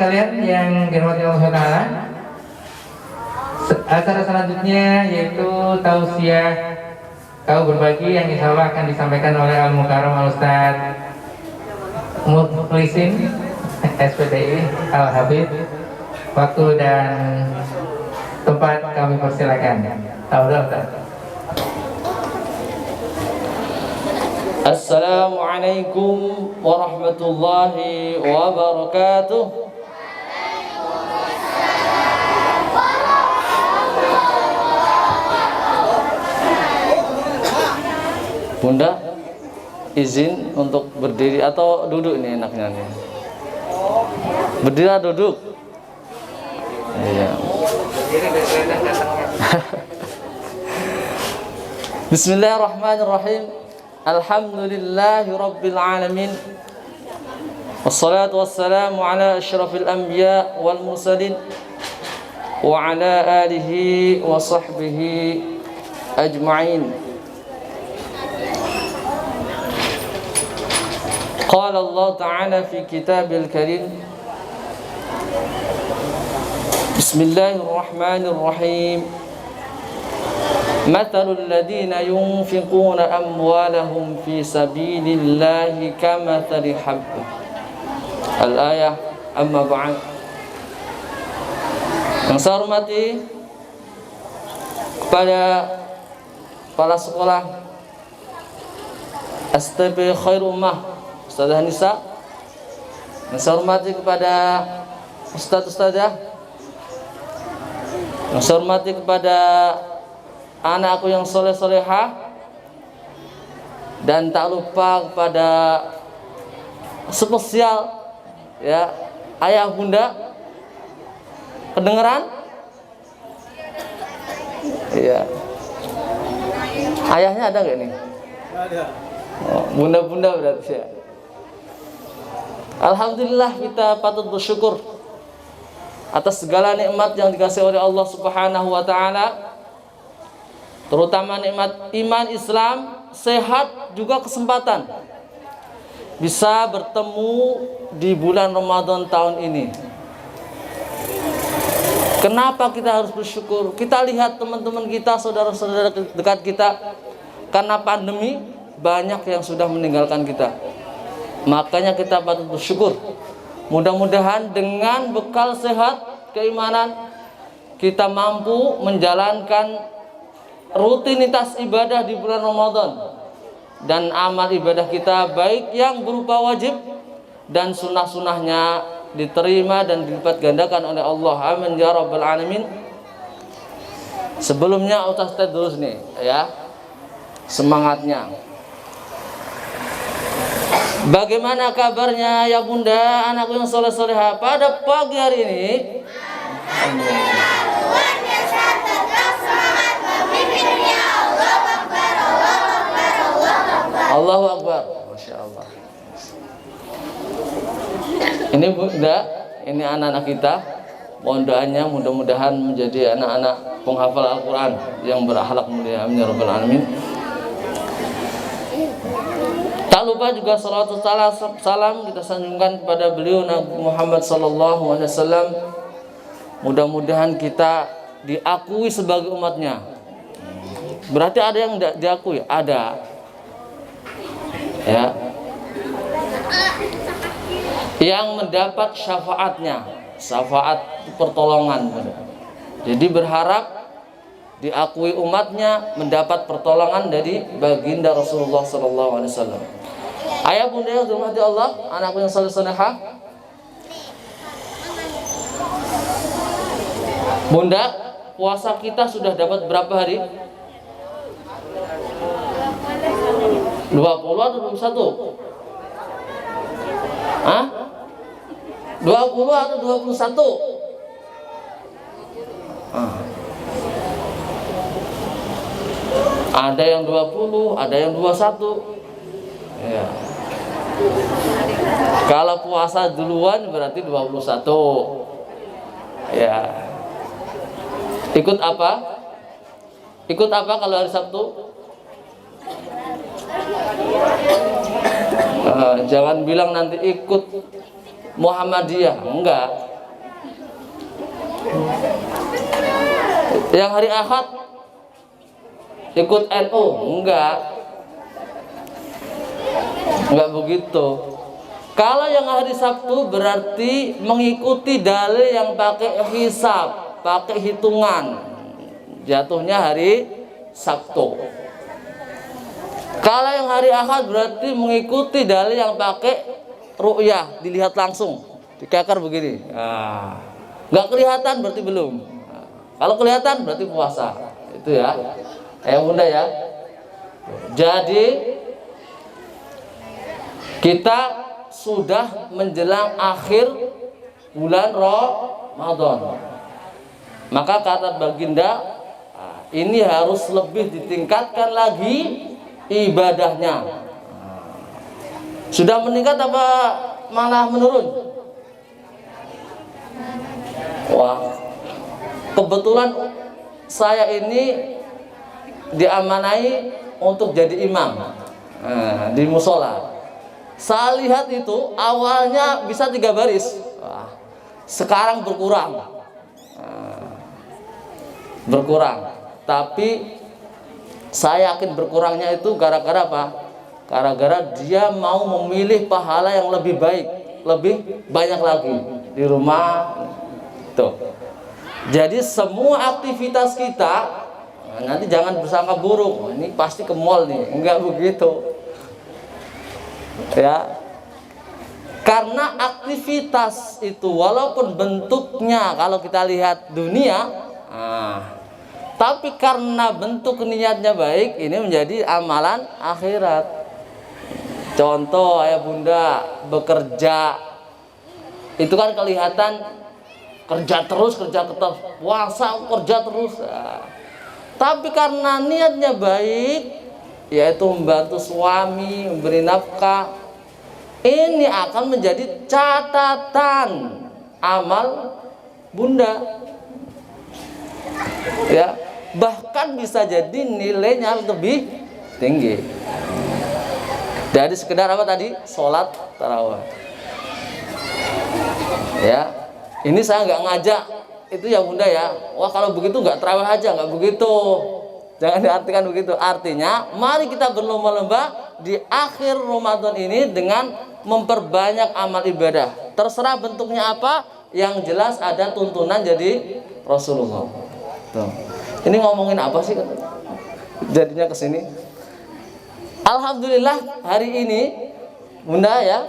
sekalian yang dirahmati Allah Taala, acara selanjutnya yaitu tausiah kau berbagi yang insya Allah akan disampaikan oleh Al Mukarram Al Ustaz Mukhlisin SPDI Al Habib. Waktu dan tempat kami persilakan. Assalamualaikum warahmatullahi wabarakatuh. Bunda, izin untuk berdiri atau duduk nih enaknya nih. Berdiri atau duduk? Iya. Bismillahirrahmanirrahim. Alhamdulillahi rabbil alamin. Wassalatu wassalamu ala asyrafil anbiya wal mursalin wa ala alihi wa sahbihi ajma'in. قال الله تعالى في كتاب الكريم بسم الله الرحمن الرحيم مثل الذين ينفقون أموالهم في سبيل الله كمثل حبة الآية أما بعد. Yang saya hormati kepada kepala sekolah STP Khairul Ummah Ustazah Nisa, yang saya hormati kepada Ustaz-Ustazah, yang saya hormati kepada anakku yang soleh-solehah, dan tak lupa kepada spesial ya ayah bunda. Kedengeran? Iya. Ayahnya ada nggak nih? Ada. Oh, bunda-bunda berarti ya. Alhamdulillah, kita patut bersyukur atas segala nikmat yang dikasih oleh Allah Subhanahu wa taala, terutama nikmat iman Islam, sehat, juga kesempatan bisa bertemu di bulan Ramadan tahun ini. Kenapa kita harus bersyukur? Kita lihat teman-teman kita, saudara-saudara dekat kita, karena pandemi banyak yang sudah meninggalkan kita. Makanya kita patut bersyukur. Mudah-mudahan dengan bekal sehat, keimanan, kita mampu menjalankan rutinitas ibadah di bulan Ramadan, dan amal ibadah kita baik yang berupa wajib dan sunnah-sunnahnya diterima dan dilipat gandakan oleh Allah. Amin ya rabbal alamin. Sebelumnya Ustaz terus nih ya, semangatnya. Bagaimana kabarnya ya bunda, anakku yang soleh-soleha pada pagi hari ini? Luar biasa, tetap semangat memimpin dunia. Allahu Akbar, Allahu Akbar, Allahu Akbar. Allahu Akbar. Masya Allah. Ini bunda, ini anak-anak kita. Mohon doanya mudah-mudahan menjadi anak-anak penghafal Al-Quran yang berakhlak mulia. Amin ya rabbal alamin. Tak lupa juga salawat salam kita sanjungkan kepada beliau Nabi Muhammad sallallahu alaihi wasallam. Mudah-mudahan kita diakui sebagai umatnya. Berarti ada yang tidak diakui? Ada. Ya. Yang mendapat syafaatnya, syafaat pertolongan. Jadi berharap diakui umatnya, mendapat pertolongan dari baginda Rasulullah sallallahu alaihi wasallam. Ayah bunda yang dirahmati Allah, anakku yang saleh-salehah. Bunda, puasa kita sudah dapat berapa hari? 20 atau 21? Hah? 20 atau 21? Ada yang 20, ada yang 21. Ya. Kalau puasa duluan berarti 21. Ya. Ikut apa? Ikut apa kalau hari Sabtu? Jangan bilang nanti ikut Muhammadiyah. Enggak. Yang hari Ahad ikut NU? Enggak begitu. Kalau yang hari Sabtu berarti mengikuti dalil yang pakai hisab, pakai hitungan. Jatuhnya hari Sabtu. Kalau yang hari Ahad berarti mengikuti dalil yang pakai ru'yah, dilihat langsung, dikekar begini. Nggak kelihatan berarti belum. Kalau kelihatan berarti puasa. Itu ya. Bunda ya. Jadi kita sudah menjelang akhir bulan Ramadan. Maka kata baginda, ini harus lebih ditingkatkan lagi ibadahnya. Sudah meningkat apa malah menurun? Wah, kebetulan saya ini diamanai untuk jadi imam di musola. Saya lihat itu awalnya bisa 3 baris, sekarang berkurang. Tapi saya yakin berkurangnya itu gara-gara apa? Gara-gara dia mau memilih pahala yang lebih baik, lebih banyak lagi di rumah. Tuh. Jadi semua aktivitas kita nanti jangan bersangka buruk. Ini pasti ke mall nih, enggak begitu. Ya. Karena aktivitas itu walaupun bentuknya kalau kita lihat dunia, tapi karena bentuk niatnya baik, ini menjadi amalan akhirat. Contoh ayah bunda bekerja, itu kan kelihatan kerja terus, puasa kerja terus. Tapi karena niatnya baik, yaitu membantu suami, memberi nafkah, ini akan menjadi catatan amal bunda. Ya, bahkan bisa jadi nilainya lebih tinggi dari sekedar apa tadi? Sholat tarawih. Ya, ini saya nggak ngajak itu ya bunda ya. Wah kalau begitu nggak tarawih aja, nggak begitu. Jangan diartikan begitu. Artinya, mari kita berlomba-lomba di akhir Ramadan ini dengan memperbanyak amal ibadah. Terserah bentuknya apa, yang jelas ada tuntunan jadi Rasulullah. Tuh. Ini ngomongin apa sih? Jadinya kesini. Alhamdulillah hari ini, bunda ya.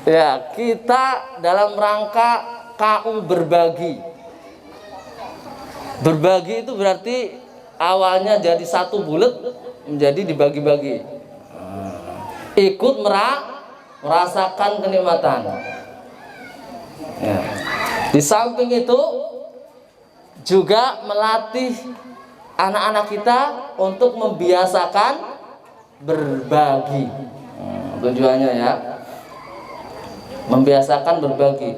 Ya, kita dalam rangka KU berbagi. Berbagi itu berarti awalnya jadi satu bulat menjadi dibagi-bagi. Ikut merasakan kenikmatan. Ya. Di samping itu juga melatih anak-anak kita untuk membiasakan berbagi. Tujuannya ya, membiasakan berbagi.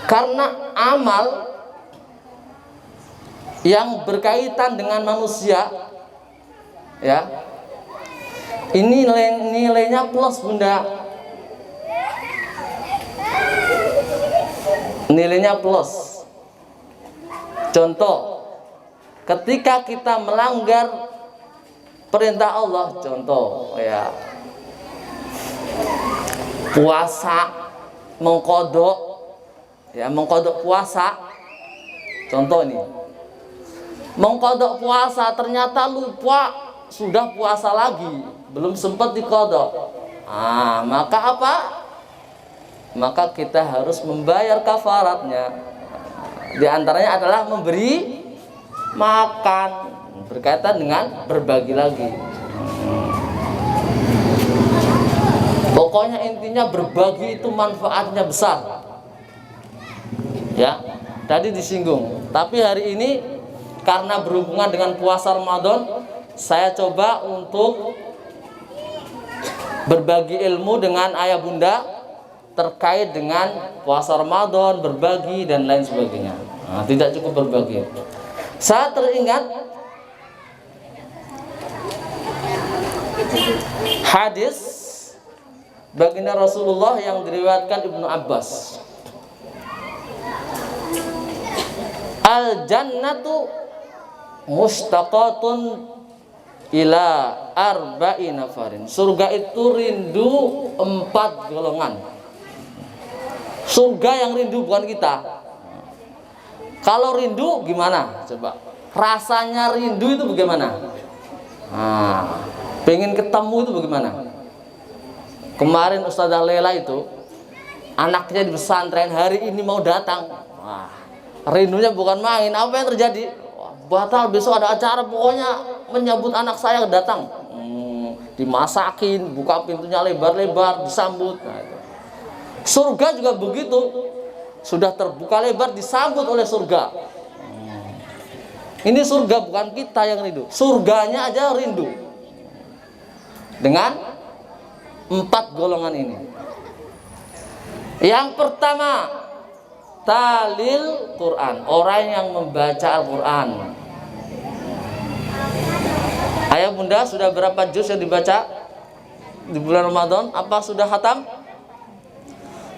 Karena amal yang berkaitan dengan manusia, ya, ini nilainya plus bunda. Nilainya plus. Contoh, ketika kita melanggar perintah Allah, contoh ya, puasa, mengkodok puasa. Contoh nih, mengkodok puasa ternyata lupa sudah puasa lagi, belum sempat dikodok. Maka apa? Maka kita harus membayar kafaratnya. Di antaranya adalah memberi makan, berkaitan dengan berbagi lagi. Pokoknya intinya berbagi itu manfaatnya besar. Ya, tadi disinggung. Tapi hari ini karena berhubungan dengan puasa Ramadan, saya coba untuk berbagi ilmu dengan ayah bunda terkait dengan puasa Ramadan, berbagi dan lain sebagainya. Tidak cukup berbagi. Saya teringat hadis baginda Rasulullah yang diriwayatkan Ibnu Abbas. Al jannatu mustaqatun ila arba'i nafarin. Surga itu rindu 4 golongan. Surga yang rindu bukan kita. Kalau rindu gimana? Coba. Rasanya rindu itu bagaimana? Nah, pengen ketemu itu bagaimana? Kemarin Ustazah Lela itu anaknya di pesantren hari ini mau datang. Wah, rindunya bukan main. Apa yang terjadi? Wah, batal, besok ada acara, pokoknya menyambut anak saya datang. Dimasakin, buka pintunya lebar-lebar, disambut. Nah, itu. Surga juga begitu. Sudah terbuka lebar, disambut oleh surga. Ini surga bukan kita yang rindu. Surganya aja rindu. Dengan 4 golongan ini. Yang pertama, talil Quran, orang yang membaca Al-Quran. Ayah bunda, sudah berapa juz yang dibaca di bulan Ramadan? Apa sudah khatam?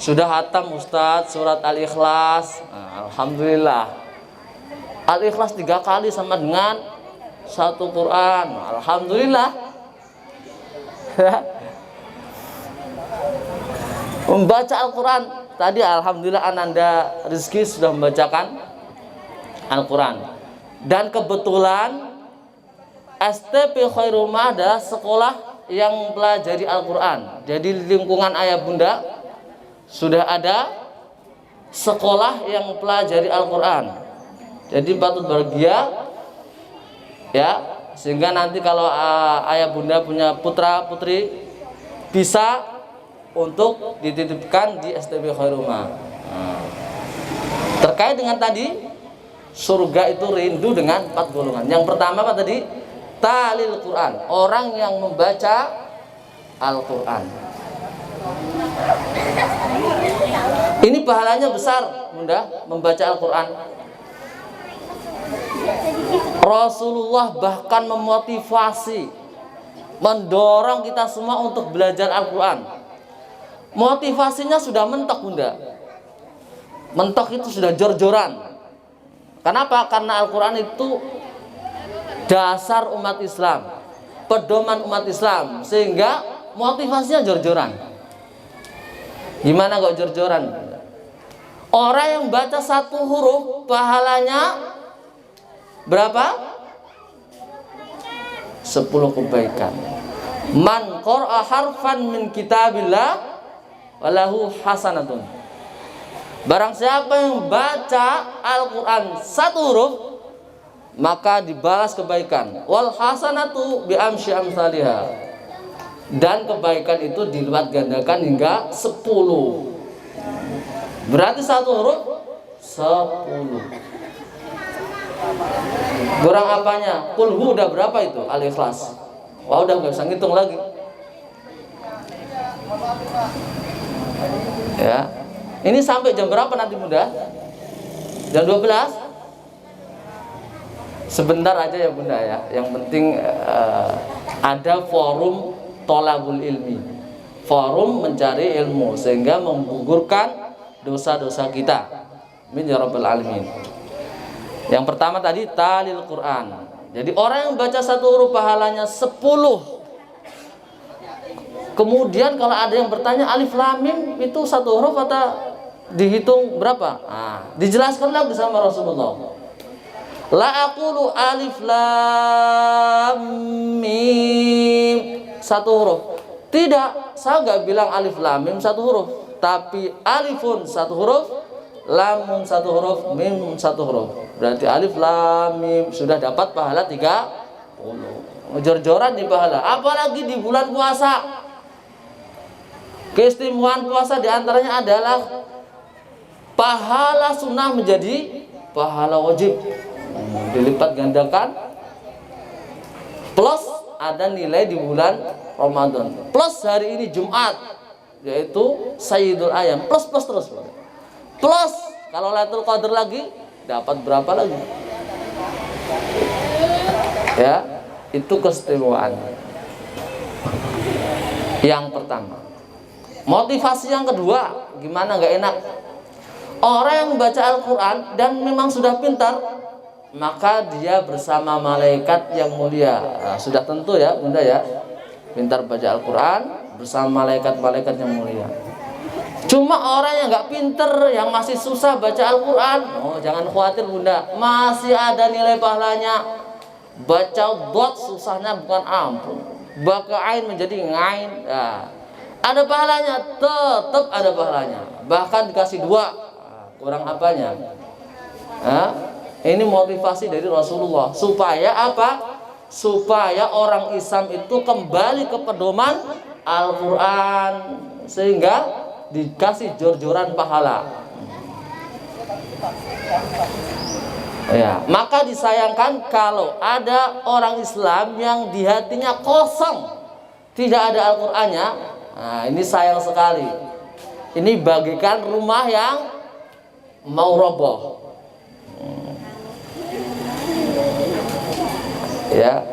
Sudah khatam Ustadz, surat Al-Ikhlas. Nah, alhamdulillah. Al-Ikhlas 3 kali sama dengan 1 Quran. Alhamdulillah. Membaca Al-Quran. Tadi alhamdulillah Ananda Rizki sudah membacakan Al-Quran. Dan kebetulan STP Khairul Ummah adalah sekolah yang pelajari Al-Quran. Jadi di lingkungan ayah bunda sudah ada sekolah yang pelajari Al-Quran. Jadi patut bahagia ya, sehingga nanti kalau ayah bunda punya putra putri bisa untuk dititipkan di STP Khairul Ummah. Terkait dengan tadi surga itu rindu dengan 4 golongan. Yang pertama apa tadi? Talil Quran, orang yang membaca Al-Quran. Ini pahalanya besar bunda, membaca Al-Quran. Rasulullah bahkan memotivasi, mendorong kita semua untuk belajar Al-Quran. Motivasinya sudah mentok bunda. Mentok itu sudah jor-joran. Kenapa? Karena Al-Quran itu dasar umat Islam, pedoman umat Islam, sehingga motivasinya jor-joran. Gimana kok jor-joran? Orang yang baca 1 huruf pahalanya berapa? 10 kebaikan. Man qara'a harfan min kitabillah walahu hasanatun. Barang siapa yang baca Al-Quran 1 huruf, maka dibalas kebaikan. Wal hasanatu bi amsyi amsalihha. Dan kebaikan itu dilipat gandakan hingga 10. Berarti 1 huruf 10. Kurang apanya? Kulhu udah berapa itu? Al-Ikhlas. Wah, udah nggak bisa ngitung lagi. Ya. Ini sampai jam berapa nanti bunda? Jam 12? Sebentar aja ya bunda ya. Yang penting ada forum tolabul ilmi, forum mencari ilmu, sehingga menggugurkan dosa-dosa kita. Amin ya rabbal alamin. Yang pertama tadi talil Quran. Jadi orang yang baca 1 huruf pahalanya 10. Kemudian kalau ada yang bertanya alif lam mim itu 1 huruf atau dihitung berapa? Dijelaskan lagi sama Rasulullah. La aqulu alif lam mim 1 huruf. Tidak, saya enggak bilang alif lam mim 1 huruf, tapi alifun 1 huruf, lamun 1 huruf, mim 1 huruf. Berarti alif lam mim sudah dapat pahala 30. Jor-joran di pahala, apalagi di bulan puasa. Keistimewaan puasa diantaranya adalah pahala sunnah menjadi pahala wajib, dilipat gandakan, plus ada nilai di bulan Ramadan, plus hari ini Jumat yaitu Sayyidul Ayam, plus terus, plus kalau Lailatul Qadar lagi dapat berapa lagi ya. Itu keistimewaan yang pertama. Motivasi yang kedua, gimana nggak enak? Orang yang membaca Al-Quran dan memang sudah pintar, maka dia bersama malaikat yang mulia. Nah, sudah tentu ya bunda ya, pintar baca Al-Quran bersama malaikat-malaikat yang mulia. Cuma orang yang nggak pinter, yang masih susah baca Al-Quran, oh jangan khawatir bunda, masih ada nilai pahalanya. Baca dot susahnya bukan ampun, baka ain menjadi ngain, nah, ada pahalanya, tetap ada pahalanya, bahkan dikasih 2. Nah, kurang apanya? Nah, ini motivasi dari Rasulullah supaya apa? Supaya orang Islam itu kembali ke pedoman Al-Quran, sehingga dikasih jor-joran pahala. Ya, maka disayangkan kalau ada orang Islam yang di hatinya kosong, tidak ada Al-Qur'annya. Nah, ini sayang sekali. Ini bagikan rumah yang mau roboh. Ya.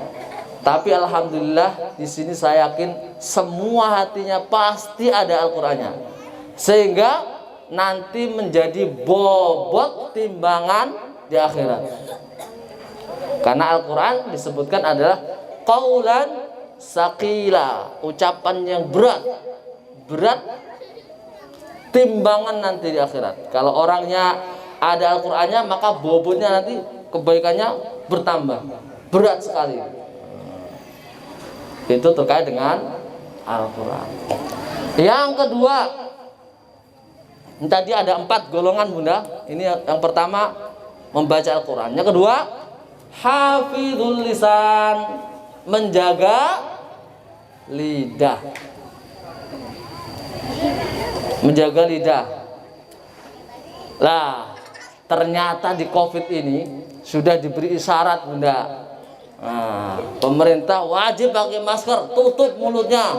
Tapi alhamdulillah di sini saya yakin semua hatinya pasti ada Al-Qur'annya. Sehingga nanti menjadi bobot timbangan di akhirat. Karena Al-Quran disebutkan adalah qaulan saqila, ucapan yang berat timbangan nanti di akhirat. Kalau orangnya ada Al-Qurannya, maka bobotnya nanti kebaikannya bertambah, berat sekali. Itu terkait dengan Al-Quran. Yang kedua, tadi ada 4 golongan bunda. Ini yang pertama, membaca Al-Quran. Yang kedua, hafizul lisan, menjaga lidah. Menjaga lidah. Lah, ternyata di COVID ini sudah diberi isyarat bunda. Nah, pemerintah wajib pakai masker, tutup mulutnya.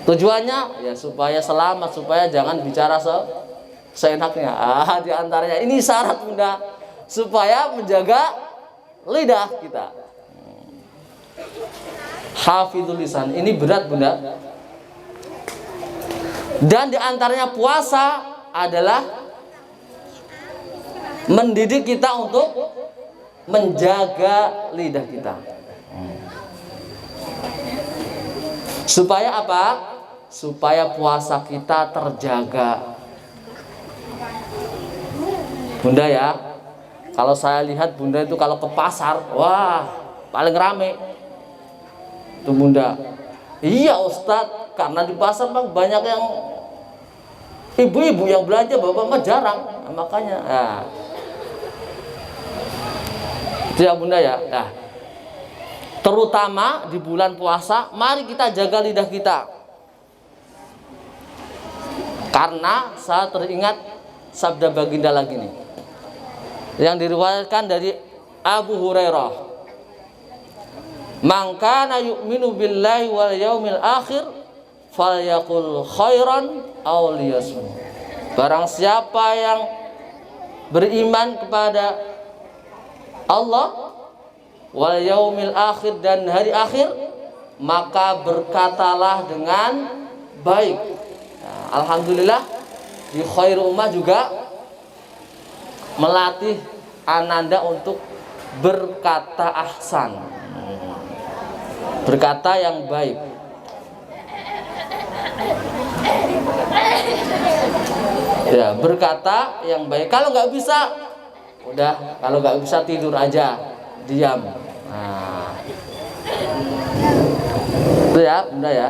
Tujuannya ya supaya selamat, supaya jangan bicara seenaknya. Di antaranya ini syarat bunda, supaya menjaga lidah kita. Hafizul lisan, ini berat bunda. Dan di antaranya puasa adalah mendidik kita untuk menjaga lidah kita. Supaya apa? Supaya puasa kita terjaga. Bunda ya, kalau saya lihat bunda itu kalau ke pasar, wah paling rame itu bunda. Iya Ustadz, karena di pasar bang banyak yang ibu-ibu yang belanja, bapak-bapak jarang. Nah, makanya itu ya bunda ya. Nah, terutama di bulan puasa, mari kita jaga lidah kita. Karena saya teringat sabda baginda lagi nih, yang diriwayatkan dari Abu Hurairah, "Man kana yu'minu billahi wal yaumil akhir falyaqul khairan aw liyasmut." Barang siapa yang beriman kepada Allah wal yaumil akhir dan hari akhir, maka berkatalah dengan baik. Nah, alhamdulillah di Khairul Ummah juga melatih ananda untuk berkata ahsan, berkata yang baik. Ya, berkata yang baik. Kalau nggak bisa, udah. Kalau nggak bisa tidur aja, diam. Nah, itu ya, udah ya.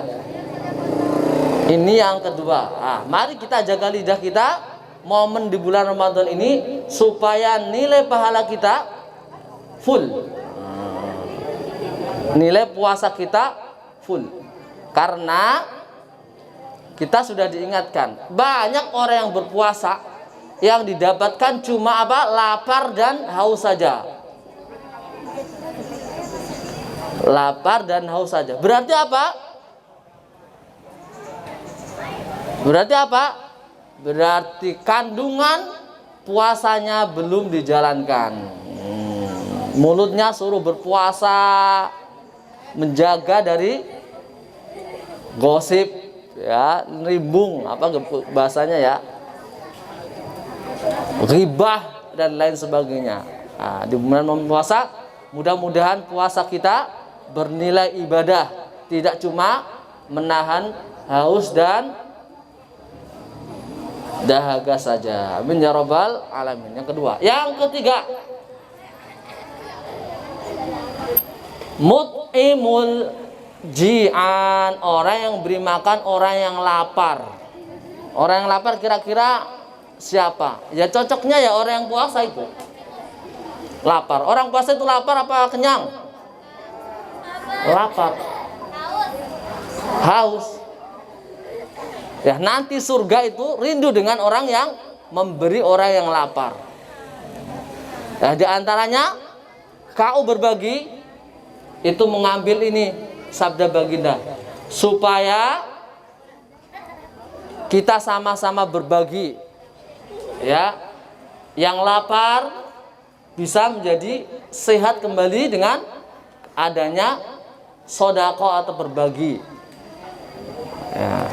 Ini yang kedua. Nah, mari kita jaga lidah kita momen di bulan Ramadan ini supaya nilai pahala kita full. Nilai puasa kita full. Karena kita sudah diingatkan, banyak orang yang berpuasa yang didapatkan cuma apa? Lapar dan haus saja. Lapar dan haus saja. Berarti apa? Berarti apa? Berarti kandungan puasanya belum dijalankan. Mulutnya suruh berpuasa, menjaga dari gosip, ya, rimbung, apa bahasanya ya, ghibah dan lain sebagainya. Nah, di bulan puasa, mudah-mudahan puasa kita bernilai ibadah, tidak cuma menahan haus dan dahaga saja. Amin ya rabbal alamin. Yang kedua, yang ketiga, mut'imul ji'an, orang yang beri makan orang yang lapar. Orang yang lapar kira-kira siapa? Ya cocoknya ya orang yang puasa itu. Lapar. Orang puasa itu lapar apa kenyang? Lapar. Haus. Ya, nanti surga itu rindu dengan orang yang memberi orang yang lapar. Nah, di antaranya kau berbagi itu mengambil ini sabda baginda, supaya kita sama-sama berbagi. Ya, yang lapar bisa menjadi sehat kembali dengan adanya sedekah atau berbagi. Ya.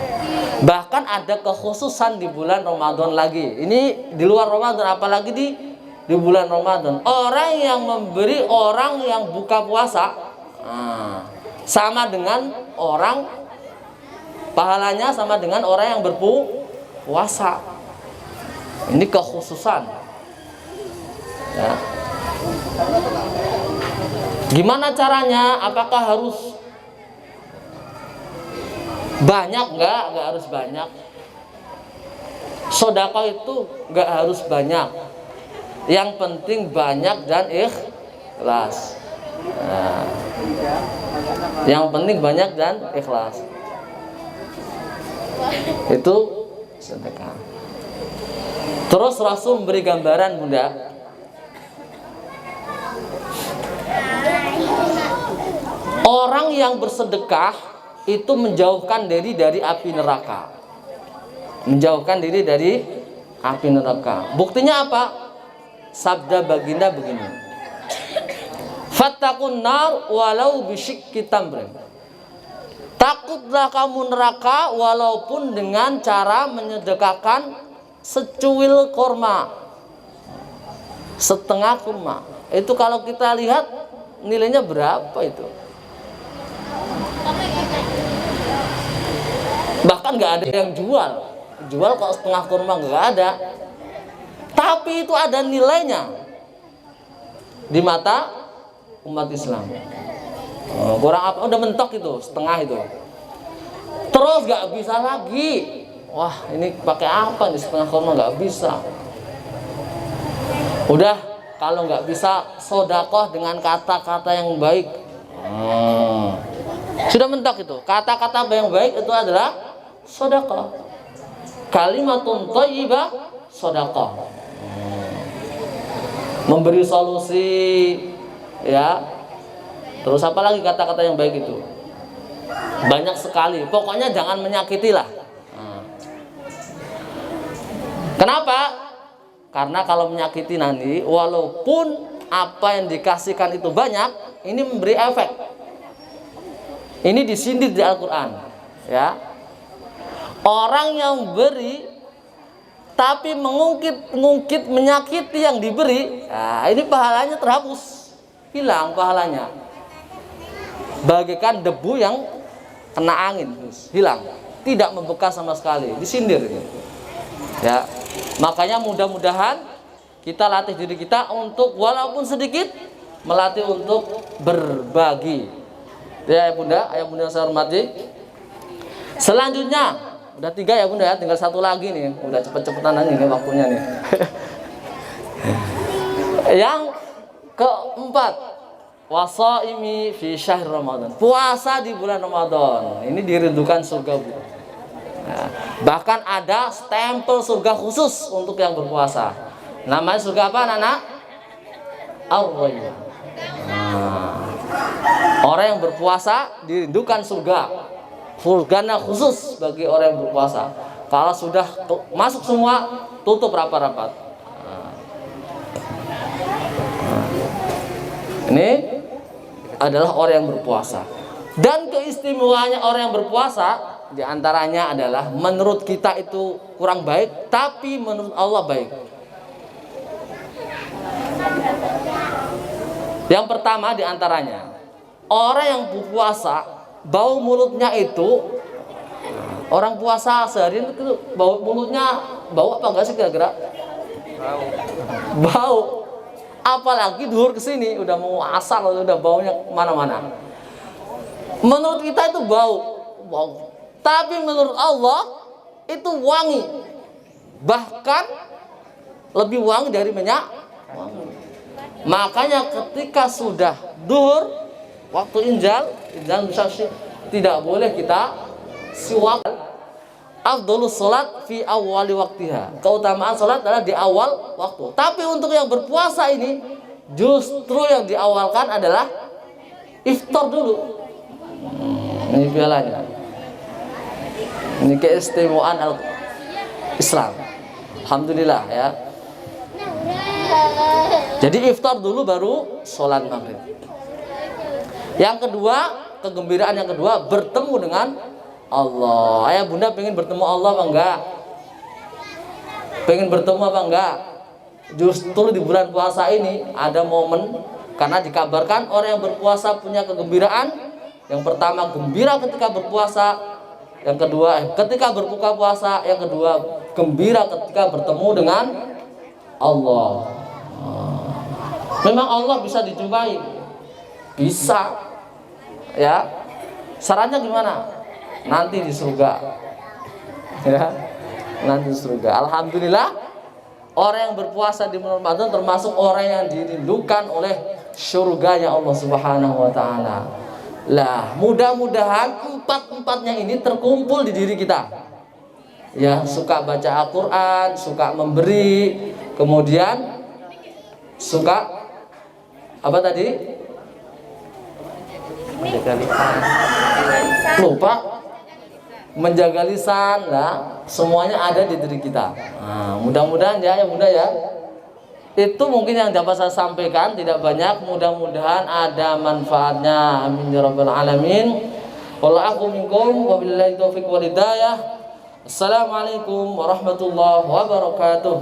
Bahkan ada kekhususan di bulan Ramadan lagi. Ini di luar Ramadan, apalagi di bulan Ramadan. Orang yang memberi orang yang buka puasa, sama dengan orang, pahalanya sama dengan orang yang berpuasa. Ini kekhususan. Ya. Gimana caranya? Apakah harus banyak? Enggak harus banyak. Sedekah itu enggak harus banyak. Yang penting banyak dan ikhlas. Nah, yang penting banyak dan ikhlas. Itu sedekah. Terus Rasul memberi gambaran, Bunda. Orang yang bersedekah itu menjauhkan diri dari api neraka. Menjauhkan diri dari api neraka. Buktinya apa? Sabda baginda begini. Fattaqun nar walau bisyikki tamrin. Takutlah kamu neraka walaupun dengan cara menyedekahkan secuil kurma. Setengah kurma. Itu kalau kita lihat nilainya berapa itu? Bahkan nggak ada yang jual kok setengah kurma, nggak ada. Tapi itu ada nilainya di mata umat Islam. Kurang apa? Udah mentok itu setengah itu. Terus nggak bisa lagi. Wah, ini pakai apa nih setengah kurma? Nggak bisa. Udah, kalau nggak bisa sedekah dengan kata-kata yang baik. Sudah mentok itu. Kata-kata yang baik itu adalah sedekah. Kalimatun thayyibah sedekah. Memberi solusi, ya. Terus apa lagi kata-kata yang baik itu? Banyak sekali. Pokoknya jangan menyakiti lah. Kenapa? Karena kalau menyakiti nanti, walaupun apa yang dikasihkan itu banyak, ini memberi efek. Ini disindir di Al-Quran, ya. Orang yang beri tapi mengungkit menyakiti yang diberi, nah, ini pahalanya terhapus, hilang pahalanya. Bagaikan debu yang kena angin, hilang, tidak membekas sama sekali, disindir. Ya, makanya mudah-mudahan kita latih diri kita untuk walaupun sedikit melatih untuk berbagi. Ya Bunda, ayah Bunda saya hormati. Selanjutnya udah 3 ya Bunda ya, tinggal 1 lagi nih. Udah cepet-cepetan aja nih waktunya nih. Yang keempat, wasaimi fi syahr Ramadan. Puasa di bulan Ramadan. Ini dirindukan surga, Bu. Nah, bahkan ada stempel surga khusus untuk yang berpuasa. Namanya surga apa, Nana? Ar-Rayyan. Orang yang berpuasa dirindukan surga. Surganya khusus bagi orang yang berpuasa. Kalau sudah masuk semua, tutup rapat-rapat. Ini adalah orang yang berpuasa. Dan keistimewaannya orang yang berpuasa diantaranya adalah menurut kita itu kurang baik, tapi menurut Allah baik. Yang pertama diantaranya, orang yang berpuasa bau mulutnya itu, orang puasa seharian itu bau mulutnya bau apa enggak sih kira-kira? Bau. Apalagi duhur kesini udah mau asar, udah baunya kemana-mana. Menurut kita itu bau, tapi menurut Allah itu wangi, bahkan lebih wangi dari minyak wangi. Makanya ketika sudah duhur, waktu injal tidak boleh kita siwak. Afdhalus sholat fi awwali waktiha. Keutamaan sholat adalah di awal waktu. Tapi untuk yang berpuasa ini, justru yang diawalkan adalah iftar dulu. Ini pialanya. Ini keistimewaan Islam. Alhamdulillah ya. Jadi iftar dulu baru sholat maghrib. Yang kedua, kegembiraan yang kedua bertemu dengan Allah. Ayah bunda pengen bertemu Allah apa enggak? Pengen bertemu apa enggak? Justru di bulan puasa ini ada momen, karena dikabarkan orang yang berpuasa punya kegembiraan. Yang pertama gembira ketika berpuasa, yang kedua ketika berbuka puasa, yang kedua gembira ketika bertemu dengan Allah. Memang Allah bisa dijumpai, bisa ya. Sarannya gimana? Nanti di surga ya, nanti di surga. Alhamdulillah, orang yang berpuasa di bulan Ramadan termasuk orang yang dirindukan oleh surganya Allah Subhanahu wa ta'ala. Lah, mudah-mudahan empat-empatnya ini terkumpul di diri kita ya. Suka baca Al-Quran, suka memberi, kemudian suka apa tadi? Lupa menjaga lisan, lah semuanya ada di diri kita. Nah, mudah-mudahan ya bunda ya. Itu mungkin yang dapat saya sampaikan, tidak banyak. Mudah-mudahan ada manfaatnya. Amin ya rabbal alamin. Wallahu minkum wabillahi taufiq wal hidayah. Assalamualaikum warahmatullahi wabarakatuh.